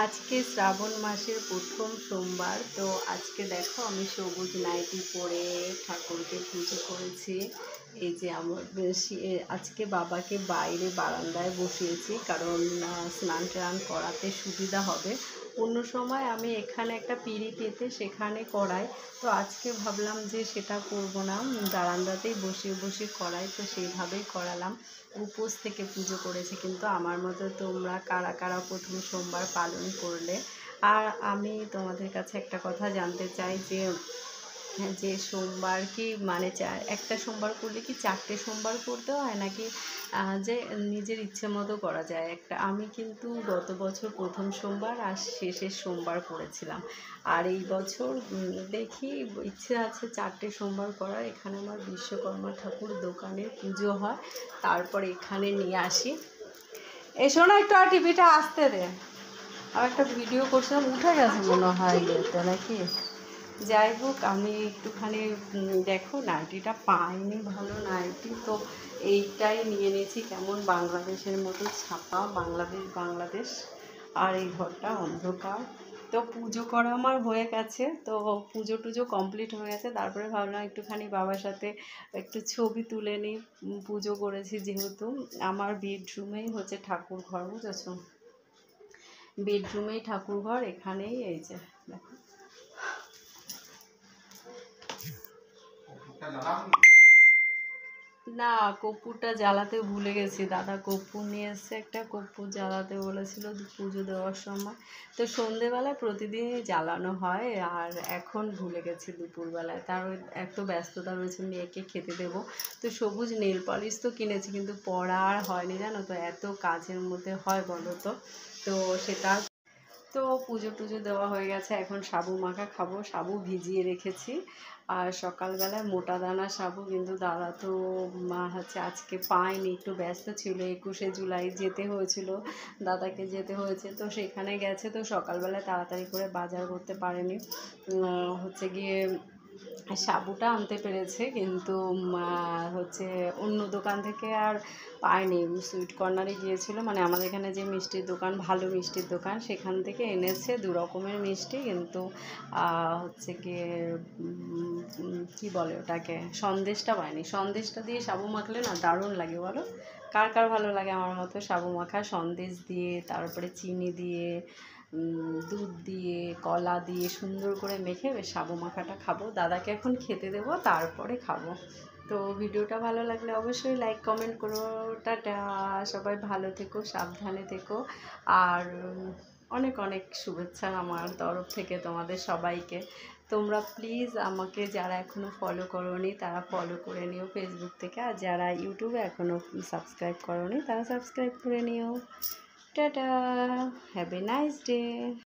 আজকে শ্রাবণ মাসের প্রথম সোমবার। তো আজকে দেখো আমি সবুজ নাইটি পরে ঠাকুরকে পুজো করেছি। এই যে আমার আজকে বাবাকে বাইরে বারান্দায় বসিয়েছি, কারণ স্নান টান করাতে সুবিধা হবে। অন্য সময় আমি এখানে একটা পিঁড়ি পেতে সেখানে করাই, তো আজকে ভাবলাম যে সেটা করব না, বারান্দাতেই বসিয়ে বসিয়ে করাই, তো সেইভাবেই করালাম। উপোস থেকে পুজো করেছি। কিন্তু আমার মতো তোমরা কারা কারা প্রথম সোমবার পালন করলে? আর আমি তোমাদের কাছে একটা কথা জানতে চাই যে সোমবার কি মানে একটা সোমবার করলে কি 4টে সোমবার করতে হয়, নাকি যে নিজের ইচ্ছে মতো করা যায়? আমি কিন্তু গত বছর প্রথম সোমবার আর শেষের সোমবার করেছিলাম, আর এই বছর দেখি ইচ্ছে আছে 4টে সোমবার করার। এখানে আমার বিশ্বকর্মা ঠাকুর দোকানের পুজো হয়, তারপর এখানে নিয়ে আসি। এসো না, একটু আর টিভিটা আসতে দে। আর একটা ভিডিও করছিলাম, উঠে গেছে মনে হয় ইয়েতে নাকি। যাই হোক, আমি একটুখানি দেখো নাইটিটা পাইনি, ভালো নাইটি, তো এইটাই নিয়ে নিয়েছি। কেমন বাংলাদেশের মতো ছাপা, বাংলাদেশ। আর এই ঘরটা অন্ধকার। তো পুজো করা আমার হয়ে গেছে, তো পুজো টুজো কমপ্লিট হয়ে গেছে। তারপরে ভাবলাম একটুখানি বাবার সাথে একটু ছবি তুলে নিই। পুজো করেছি যেহেতু। আমার বেডরুমেই হচ্ছে ঠাকুর ঘর, বুঝেছো? বেডরুমেই ঠাকুর ঘর, এখানেই এই যে দেখো। না, কর্পূরটা জ্বালাতে ভুলে গেছি। দাদা কর্পূর নিয়ে এসছে একটা, কর্পূর জ্বালাতে বলেছিল পুজো দেওয়ার সময়। তো সন্ধেবেলায় প্রতিদিনই জ্বালানো হয়, আর এখন ভুলে গেছি দুপুরবেলায়। তার এত ব্যস্ততা রয়েছে, মেয়েকে খেতে দেবো। তো সবুজ নেল পলিশ তো কিনেছি, কিন্তু পরা আর হয়নি, জানো তো, এত কাজের মধ্যে হয় বলো তো। তো সেটা তো পুজো টুজো দেওয়া হয়ে গেছে। এখন সাবু মাখা খাবো, সাবু ভিজিয়ে রেখেছি। আর সকালবেলায় মোটা দানা সাবু, কিন্তু দাদা তো হচ্ছে আজকে পায়নি, একটু ব্যস্ত ছিল। 21শে জুলাই যেতে হয়েছিল, দাদাকে যেতে হয়েছে, তো সেখানে গেছে। তো সকালবেলায় তাড়াতাড়ি করে বাজার করতে পারেনি, হচ্ছে গিয়ে সাবুটা আনতে পেরেছে, কিন্তু হচ্ছে অন্য দোকান থেকে আর পায়নি। সুইট কর্নারে গিয়েছিল, মানে আমাদের এখানে যে মিষ্টির দোকান, ভালো মিষ্টির দোকান, সেখান থেকে এনেছে 2 রকমের মিষ্টি, কিন্তু হচ্ছে গিয়ে কী বলে ওটাকে, সন্দেশটা পায়নি। সন্দেশটা দিয়ে সাবু মাখলে না দারুণ লাগে, বলো? কার কার ভালো লাগে আমার মতো সাবু মাখা? সন্দেশ দিয়ে, তারপরে চিনি দিয়ে, দুধ দিয়ে, কলা দিয়ে সুন্দর করে মেখে সাবু মাখাটা খাবো। দাদাকে এখন খেতে দেবো, তারপরে খাবো। তো ভিডিওটা ভালো লাগলে অবশ্যই লাইক কমেন্ট করো। টাটা, সবাই ভালো থেকো, সাবধানে থেকো। আর অনেক অনেক শুভেচ্ছা আমার তরফ থেকে তোমাদের সবাইকে। তোমরা প্লিজ আমাকে যারা এখনও ফলো করোনি তারা ফলো করে নিও ফেসবুক থেকে, আর যারা ইউটিউবে এখনও সাবস্ক্রাইব করোনি তারা সাবস্ক্রাইব করে নিও। Tata, have a nice day.